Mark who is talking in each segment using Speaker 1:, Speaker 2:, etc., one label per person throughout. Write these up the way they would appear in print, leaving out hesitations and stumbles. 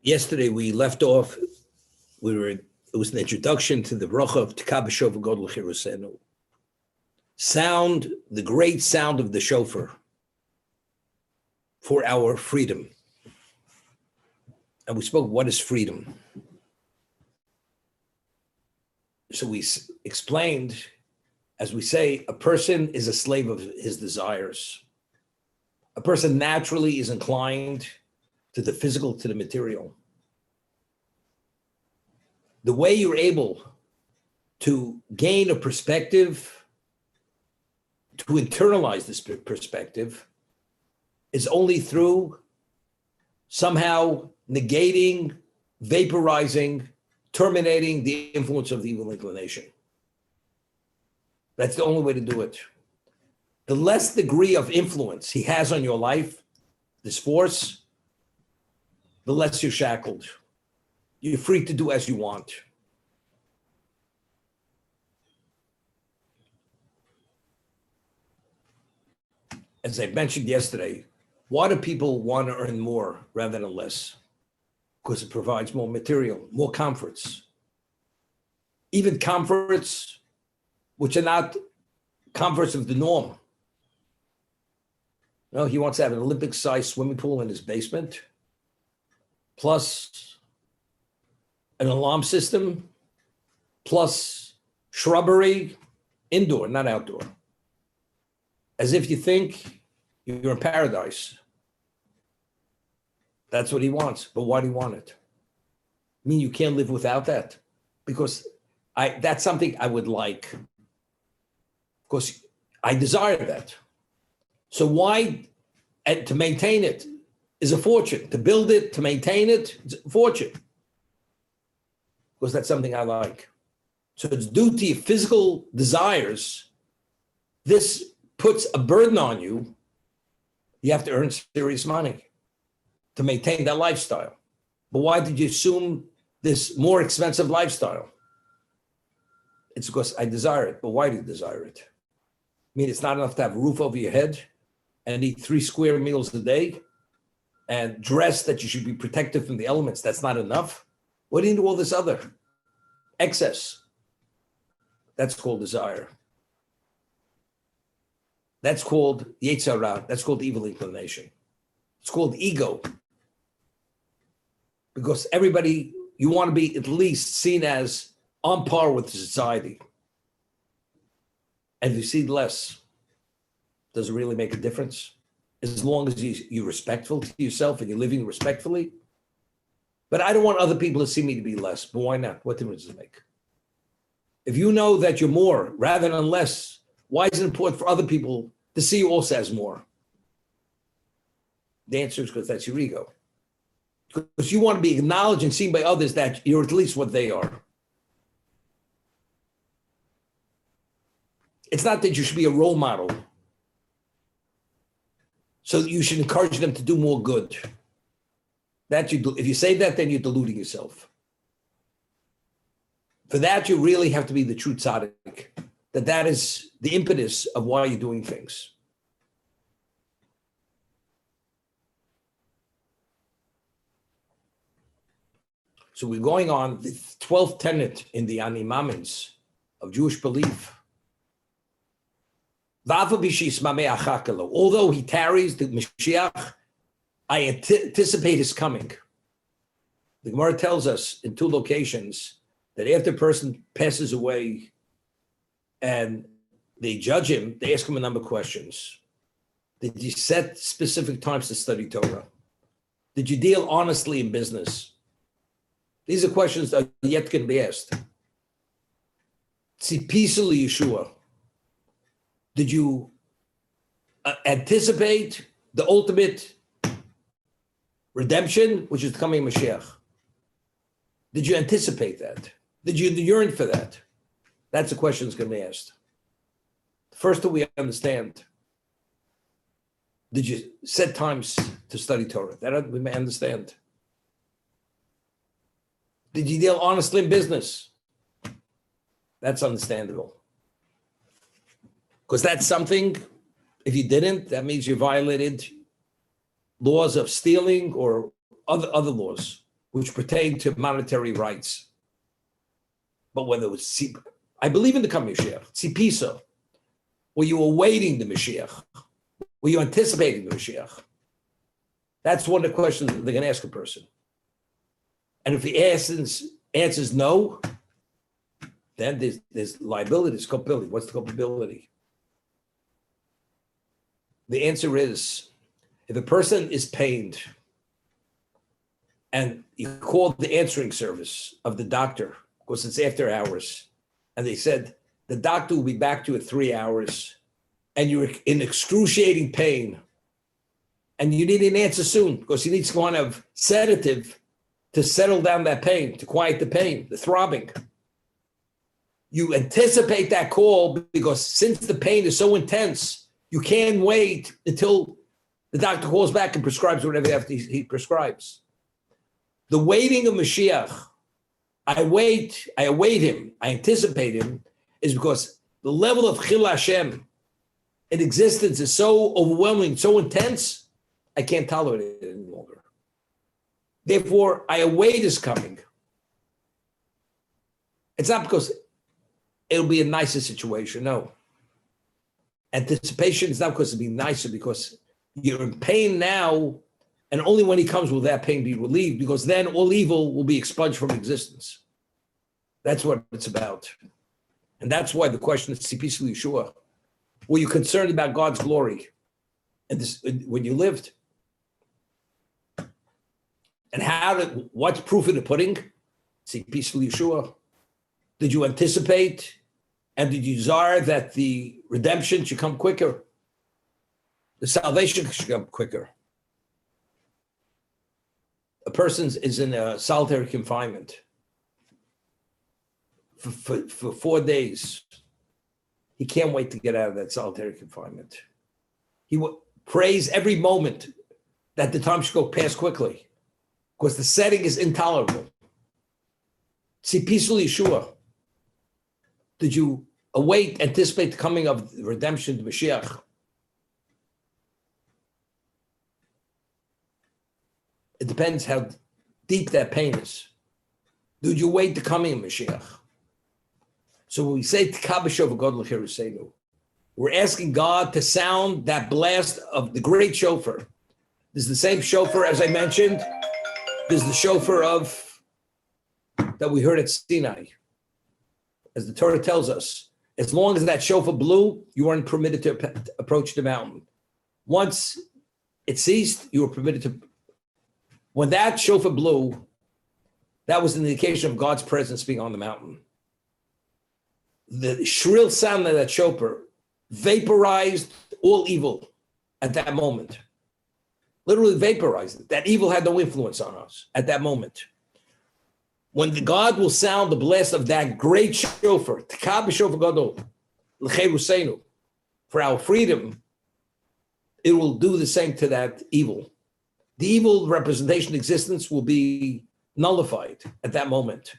Speaker 1: Yesterday we left off. It was an introduction to the bracha of Kabba Show v'godol chirusenu. Sound, the great sound of the shofar for our freedom. And we spoke, what is freedom? So we explained, as we say, a person is a slave of his desires. A person naturally is inclined to the physical, to the material. The way you're able to gain a perspective, to internalize this perspective, is only through somehow negating, vaporizing, terminating the influence of the evil inclination. That's the only way to do it. The less degree of influence he has on your life, this force, the less you're shackled. You're free to do as you want. As I mentioned yesterday, why do people want to earn more rather than less? Because it provides more material, more comforts. Even comforts which are not comforts of the norm. No, he wants to have an Olympic-sized swimming pool in his basement, plus an alarm system, plus shrubbery, indoor, not outdoor. As if you think you're in paradise. That's what he wants. But why do you want it? I mean, you can't live without that? Because that's something I would like. Because I desire that. So why, and to maintain it is a fortune. To build it, to maintain it, it's a fortune. Because that's something I like. So it's due to your physical desires. This puts a burden on you. You have to earn serious money to maintain that lifestyle. But why did you assume this more expensive lifestyle? It's because I desire it. But why do you desire it? I mean, it's not enough to have a roof over your head and eat 3 square meals a day and dress that you should be protected from the elements. That's not enough. What do you need all this other excess? That's called desire. That's called Yetzer Hara. That's called evil inclination. It's called ego. Because everybody, you want to be at least seen as on par with society. And if you see less, does it really make a difference? As long as you're respectful to yourself and you're living respectfully. But I don't want other people to see me to be less. But why not? What difference does it make? If you know that you're more rather than less, why is it important for other people to see you also as more? The answer is because that's your ego. Because you want to be acknowledged and seen by others that you're at least what they are. It's not that you should be a role model. So you should encourage them to do more good. That you do. If you say that, then you're deluding yourself. For that, you really have to be the true tzaddik. That is the impetus of why you're doing things. So we're going on the 12th tenet in the Animamins of Jewish belief. Although he tarries, the Mashiach, I anticipate his coming. The Gemara tells us in 2 locations that after a person passes away and they judge him, they ask him a number of questions. Did you set specific times to study Torah? Did you deal honestly in business? These are questions that yet can be asked. Tzipisi Yeshua. Did you anticipate the ultimate redemption, which is the coming Mashiach? Did you anticipate that? Did you yearn for that? That's the question that's going to be asked. First, do we understand? Did you set times to study Torah? That we may understand. Did you deal honestly in business? That's understandable. Because that's something, if you didn't, that means you violated laws of stealing or other laws. which pertain to monetary rights. But when there was, I believe in the coming Mashiach, Tzipisa, were you awaiting the Mashiach? Were you anticipating the Mashiach? That's one of the questions they're going to ask a person. And if he answers no, then there's liability, there's culpability. What's the culpability? The answer is, if a person is pained and you call the answering service of the doctor, because it's after hours, and they said, the doctor will be back to you at 3 hours, and you're in excruciating pain, and you need an answer soon, because you need some kind of sedative to settle down that pain, to quiet the pain, the throbbing. You anticipate that call because since the pain is so intense, you can't wait until the doctor calls back and prescribes whatever he prescribes. The waiting of Mashiach, I await him, I anticipate him, is because the level of Chil Hashem in existence is so overwhelming, so intense, I can't tolerate it any longer. Therefore, I await his coming. It's not because it'll be a nicer situation, no. Anticipation is not because it'll be nicer, because you're in pain now, and only when he comes will that pain be relieved, because then all evil will be expunged from existence. That's what it's about. And that's why the question is, Tzipisa Yeshua, were you concerned about God's glory and this, when you lived? And what's proof in the pudding? Tzipisa Yeshua. Did you anticipate and did you desire that the redemption should come quicker? The salvation should come quicker. A person is in a solitary confinement for 4 days. He can't wait to get out of that solitary confinement. He prays every moment that the time should go past quickly, because the setting is intolerable. Tzipisa Yeshua. Did you anticipate the coming of the redemption, the Mashiach? It depends how deep that pain is. Did you wait the coming of Mashiach? So when we say Kabba Show v'Godol Cheruseinu, we're asking God to sound that blast of the great shofar. This is the same shofar, as I mentioned. This is the shofar that we heard at Sinai. As the Torah tells us, as long as that shofar blew, you weren't permitted to approach the mountain. Once it ceased, you were permitted to. When that shofar blew, that was an indication of God's presence being on the mountain. The shrill sound of that shofar vaporized all evil at that moment. Literally vaporized it. That evil had no influence on us at that moment. When God will sound the blast of that great shofar, Kabba Show v'Godol Cheruseinu, for our freedom, it will do the same to that evil. The evil representation existence will be nullified at that moment.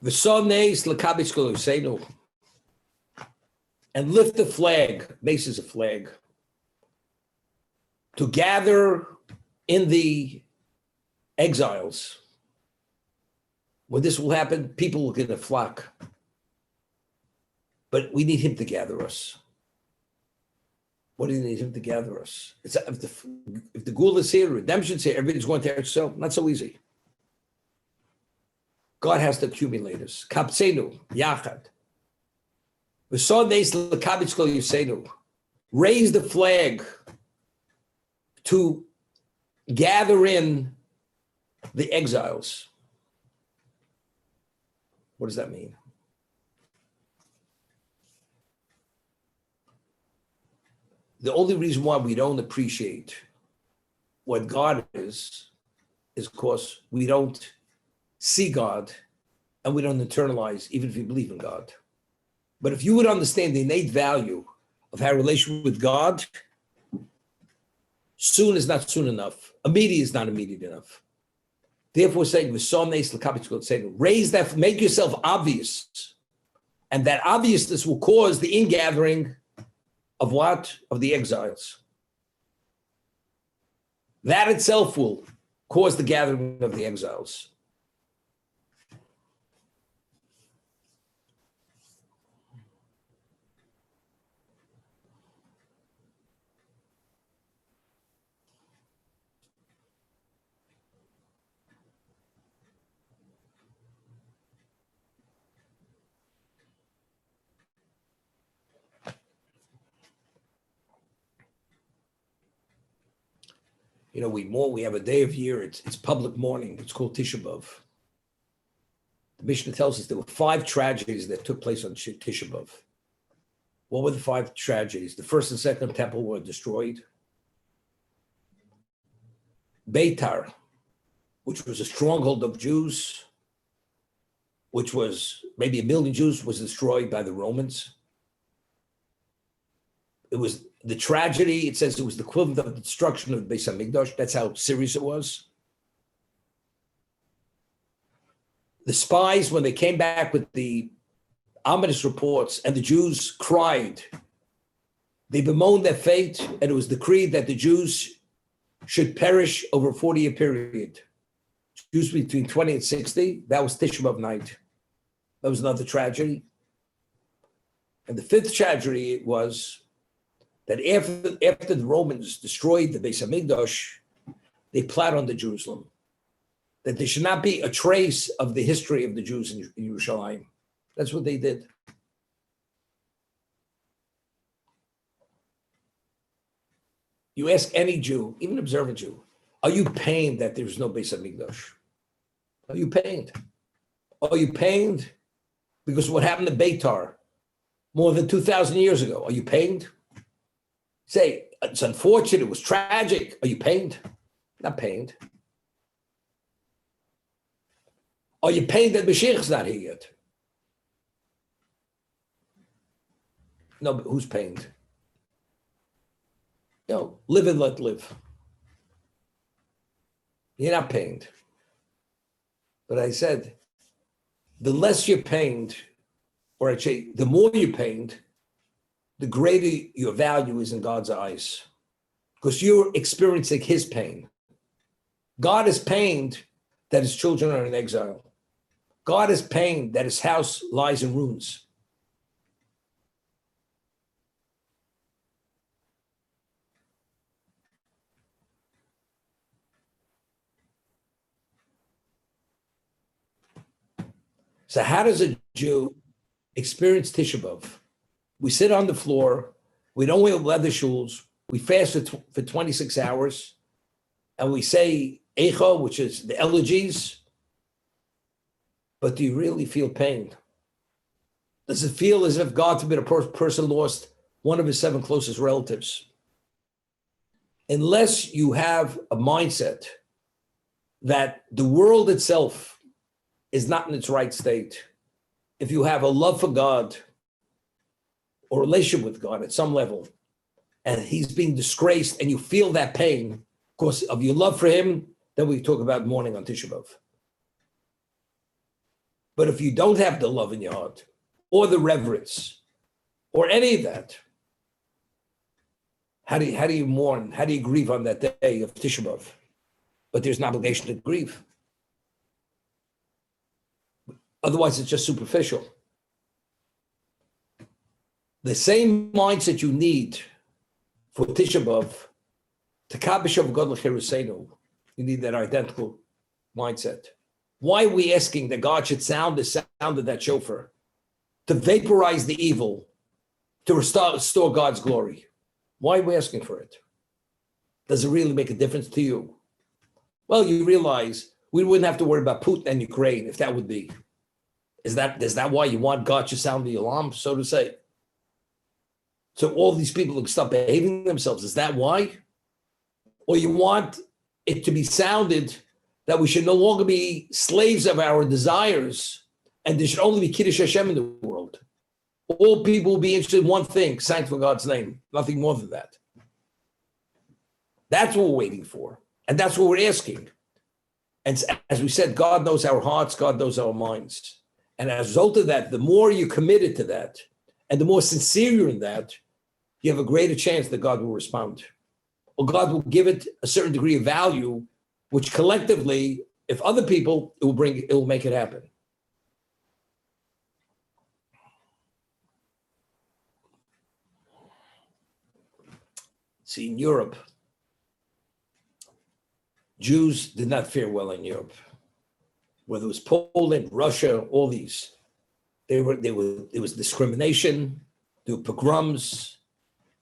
Speaker 1: V'soneis l'Cabbage Cheruseinu, and lift the flag. Mace is a flag. To gather in the exiles. When this will happen, people will get a flock. But we need him to gather us. What do you need him to gather us? If the Gula is here, redemption's here, everybody's going to Eretz, not so easy. God has to accumulate us. Kapsenu, Yachad. V'soneis l'Cabbage Cheruseinu. Raise the flag to gather in the exiles. What does that mean? The only reason why we don't appreciate what God is because we don't see God and we don't internalize, even if we believe in God. But if you would understand the innate value of our relationship with God, soon is not soon enough. Immediate is not immediate enough. Therefore, saying, raise that, make yourself obvious. And that obviousness will cause the ingathering of what? Of the exiles. That itself will cause the gathering of the exiles. You know, we have a day of year, it's public mourning. It's called Tish Above. The Mishnah tells us there were 5 tragedies that took place on Tish Above. What were the 5 tragedies? The first and second temple were destroyed. Beitar, which was a stronghold of Jews, which was maybe 1 million Jews, was destroyed by the Romans. It was the tragedy, it says it was the equivalent of the destruction of the Beis HaMikdash. That's how serious it was. The spies, when they came back with the ominous reports and the Jews cried, they bemoaned their fate, and it was decreed that the Jews should perish over a 40-year period. Jews between 20 and 60, that was Tish Above night. That was another tragedy. And the 5th tragedy was that after the Romans destroyed the Beis HaMikdash, they plotted on the Jerusalem, that there should not be a trace of the history of the Jews in Yerushalayim. That's what they did. You ask any Jew, even observant Jew, are you pained that there's no Beis HaMikdash? Are you pained? Are you pained because of what happened to Beitar more than 2,000 years ago? Are you pained? Say, it's unfortunate, it was tragic. Are you pained? Not pained. Are you pained that Mashiach's not here yet? No, but who's pained? You know, live and let live. You're not pained. But I said, the less you're pained, or actually, the more you're pained, the greater your value is in God's eyes, because you're experiencing his pain. God is pained that his children are in exile. God is pained that his house lies in ruins. So how does a Jew experience Tish Above? We sit on the floor, we don't wear leather shoes, we fast for 26 hours, and we say Echo, which is the elegies, but do you really feel pain? Does it feel as if, God forbid, a person lost one of his 7 closest relatives? Unless you have a mindset that the world itself is not in its right state, if you have a love for God or relationship with God at some level, and he's being disgraced and you feel that pain because of your love for him, then we talk about mourning on Tish Above. But if you don't have the love in your heart or the reverence or any of that, how do you mourn? How do you grieve on that day of Tish Above? But there's an obligation to grieve. Otherwise, it's just superficial. The same mindset you need for Tish Above, to Kabba Show God l'chirusenu, you need that identical mindset. Why are we asking that God should sound the sound of that shofar, to vaporize the evil, to restore God's glory? Why are we asking for it? Does it really make a difference to you? Well, you realize we wouldn't have to worry about Putin and Ukraine if that would be. Is that why you want God to sound the alarm, so to say? So all these people will stop behaving themselves. Is that why? Or you want it to be sounded that we should no longer be slaves of our desires and there should only be Kiddush Hashem in the world. All people will be interested in one thing, sanctify God's name, nothing more than that. That's what we're waiting for. And that's what we're asking. And as we said, God knows our hearts, God knows our minds. And as a result of that, the more you're committed to that, and the more sincere you're in that, you have a greater chance that God will respond. or God will give it a certain degree of value, which collectively, if other people, it will make it happen. See, in Europe, Jews did not fare well in Europe. Whether it was Poland, Russia, all these, there was discrimination, there were pogroms,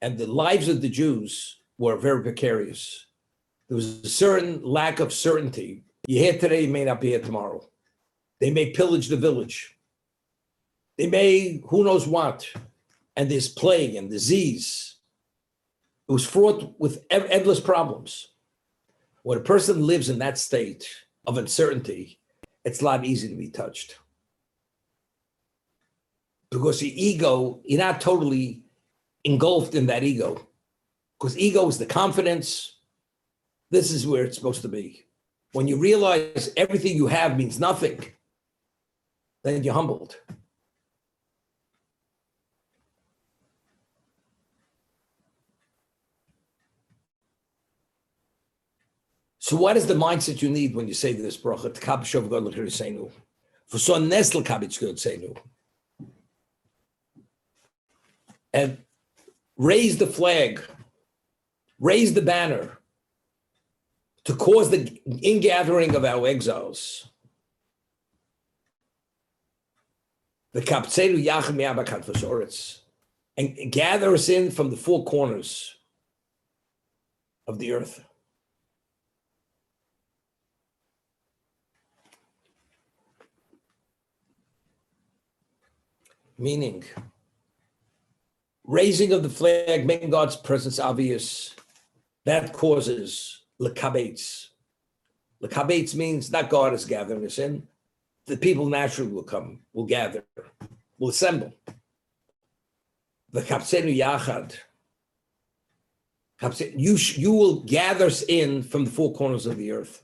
Speaker 1: and the lives of the Jews were very precarious. There was a certain lack of certainty. You're here today, you may not be here tomorrow. They may pillage the village. They may, who knows what, and there's plague and disease. It was fraught with endless problems. When a person lives in that state of uncertainty, it's a lot easier to be touched. Because the ego, you're not totally engulfed in that ego. Because ego is the confidence. This is where it's supposed to be. When you realize everything you have means nothing, then you're humbled. So what is the mindset you need when you say this bracha? Kabba Show God l'chiriseinu. For so nestle Cabbage God seinu. And raise the flag, raise the banner to cause the ingathering of our exiles. The kapseinu yachim yabakat v'soretz, and gather us in from the four corners of the earth. Meaning, raising of the flag, making God's presence obvious, that causes Cabbage. Cabbage means not God is gathering us in. The people naturally will come, will gather, will assemble. The kapsenu yachad. You will gather us in from the four corners of the earth.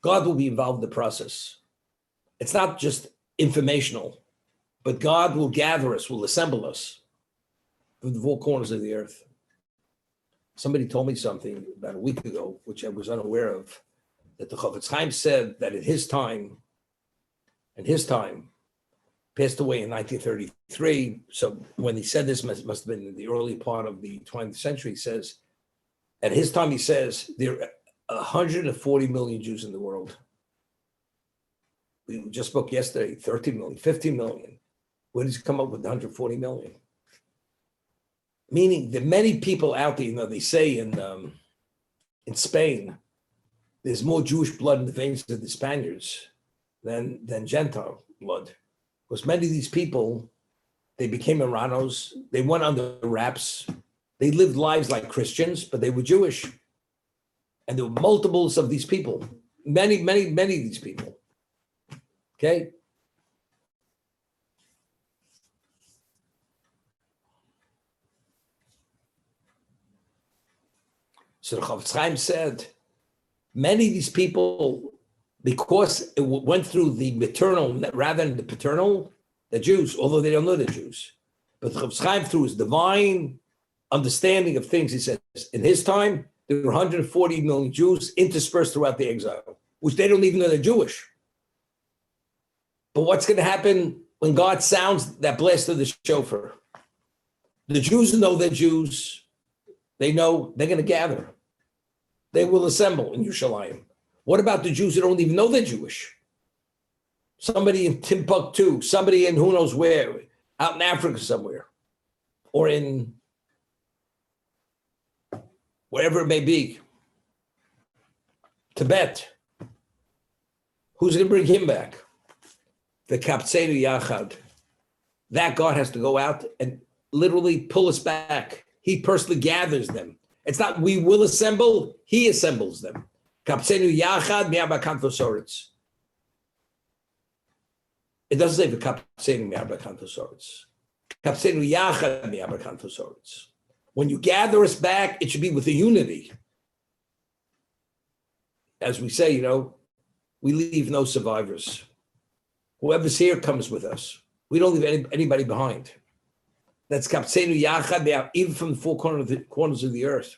Speaker 1: God will be involved in the process. It's not just informational, but God will gather us, will assemble us from the four corners of the earth. Somebody told me something about a week ago, which I was unaware of, that the Chofetz Chaim said that in his time, passed away in 1933. So when he said this, must have been in the early part of the 20th century. He says, at his time, he says, there are 140 million Jews in the world. We just spoke yesterday, 30 million, 50 million. Where does he come up with 140 million? Meaning the many people out there, they say in Spain, there's more Jewish blood in the veins of the Spaniards than Gentile blood. Because many of these people, they became Marranos, they went under wraps, they lived lives like Christians, but they were Jewish. And there were multiples of these people, many of these people. Okay? So the Chofetz Chaim said, many of these people, because it went through the maternal rather than the paternal, the Jews, although they don't know the Jews. But the Chofetz Chaim, through his divine understanding of things, he says, in his time, there were 140 million Jews interspersed throughout the exile, which they don't even know they're Jewish. But what's going to happen when God sounds that blast of the shofar? The Jews know they're Jews. They know they're going to gather. They will assemble in Yerushalayim. What about the Jews who don't even know they're Jewish? Somebody in Timbuktu, somebody in who knows where, out in Africa somewhere, or in wherever it may be, Tibet. Who's going to bring him back? The Kaptsenu Yachad. That God has to go out and literally pull us back. He personally gathers them. It's not we will assemble, he assembles them. Kaptsenu Yachad mi'abakantosoritz. It doesn't say the Kaptsenu mi'abakantosoritz. Kaptsenu Yachad mi'abakantosoritz. When you gather us back, it should be with a unity. As we say, we leave no survivors. Whoever's here comes with us. We don't leave anybody behind. That's kapseinu yachad. They are even from the four corners of the earth.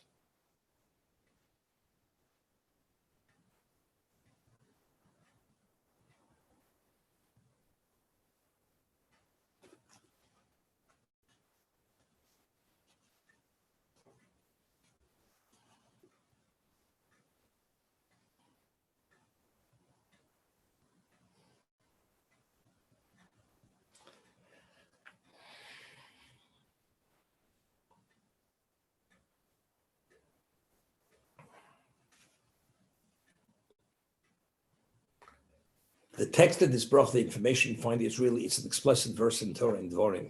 Speaker 1: The text of this bracha, the information you find is really, it's an explicit verse in Torah in Dvorim,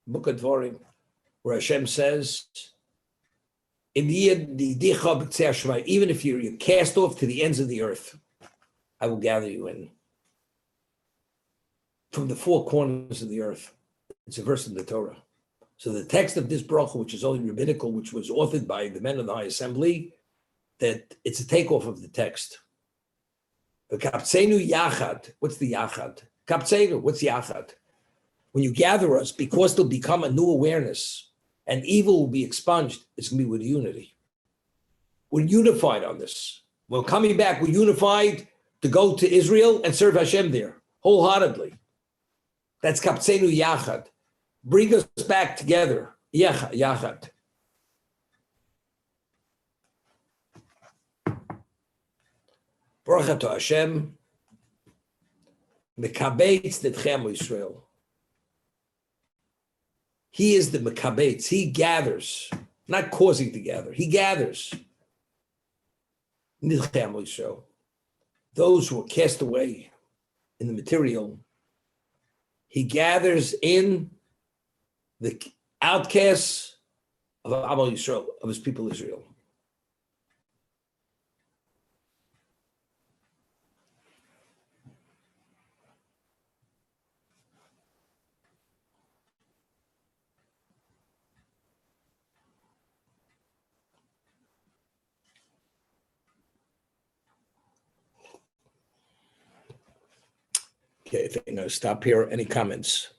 Speaker 1: Book of Dvorim, where Hashem says, in the end, even if you're cast off to the ends of the earth, I will gather you in. From the four corners of the earth. It's a verse in the Torah. So the text of this bracha, which is only rabbinical, which was authored by the men of the High Assembly, that it's a takeoff of the text. The kapseinu yachad. What's the yachad? Kapseinu, what's yachad? When you gather us, because there'll become a new awareness and evil will be expunged, it's going to be with unity. We're unified on this. We're coming back, we're unified to go to Israel and serve Hashem there, wholeheartedly. That's kapseinu yachad. Bring us back together. Yachad. Baruch to Hashem. Mekabetz Netchem Yisrael. He is the Mekabetz. He gathers, not causing to gather. He gathers. Netchem Yisrael. Those who are cast away in the material. He gathers in the outcasts of Amal Yisrael, of his people Israel. Okay, I think I'm going to stop here. Any comments?